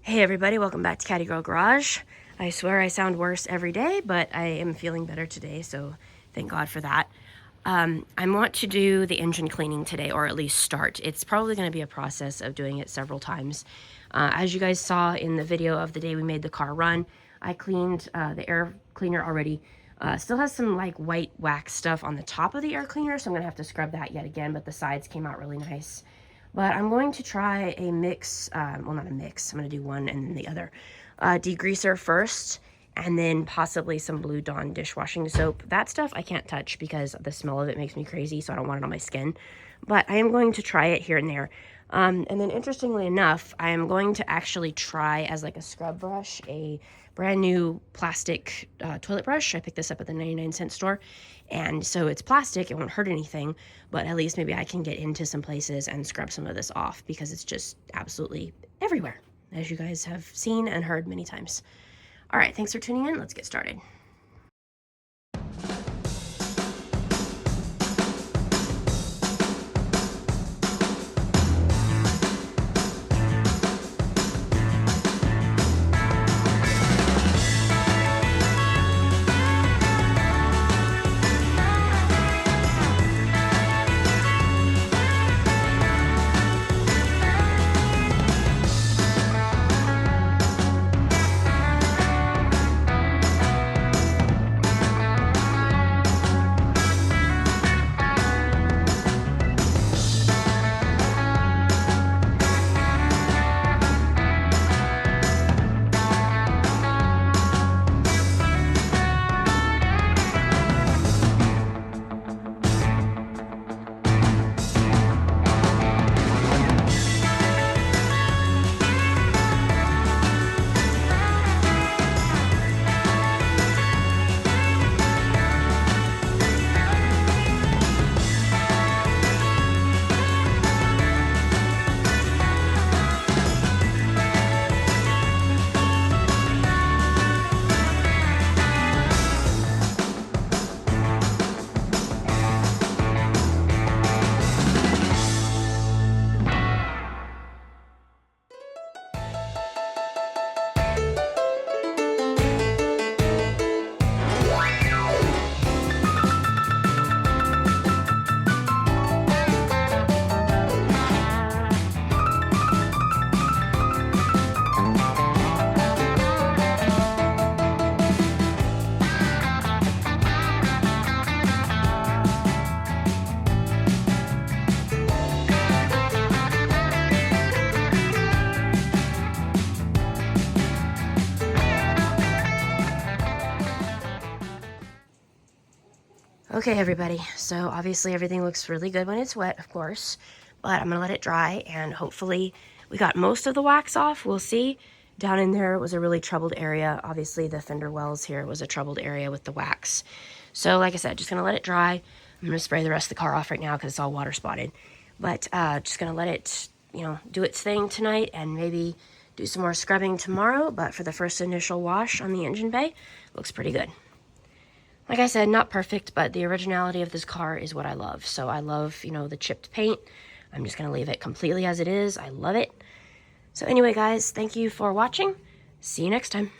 Hey everybody, welcome back to Caddy Girl Garage. I swear I sound worse every day, but I am feeling better today, so thank God for that. I want to do the engine cleaning today, or at least start. It's probably going to be a process of doing it several times. As you guys saw in the video of the day we made the car run, I cleaned the air cleaner already. Still has some like white wax stuff on the top of the air cleaner, so I'm going to have to scrub that yet again, but the sides came out really nice. But I'm going to try a mix, well, not a mix, I'm going to do one and then the other. Degreaser first, and then possibly some Blue Dawn dishwashing soap. That stuff I can't touch because the smell of it makes me crazy, so I don't want it on my skin. But I am going to try it here and there. And then interestingly enough, I am going to actually try as like a scrub brush, a brand new plastic toilet brush. I picked this up at the 99-cent store. And so it's plastic, it won't hurt anything, but at least maybe I can get into some places and scrub some of this off because it's just absolutely everywhere, as you guys have seen and heard many times. All right, thanks for tuning in. Let's get started. Okay, everybody, so obviously everything looks really good when it's wet, of course, but I'm gonna let it dry, and hopefully we got most of the wax off. We'll see. Down in there was a really troubled area. Obviously the fender wells here was a troubled area with the wax. So like I said, just gonna let it dry. I'm gonna spray the rest of the car off right now because it's all water spotted, but just gonna let it, do its thing tonight and maybe do some more scrubbing tomorrow. But for the first initial wash on the engine bay, looks pretty good. Like I said, not perfect, but the originality of this car is what I love. So I love, the chipped paint. I'm just going to leave it completely as it is. I love it. So anyway, guys, thank you for watching. See you next time.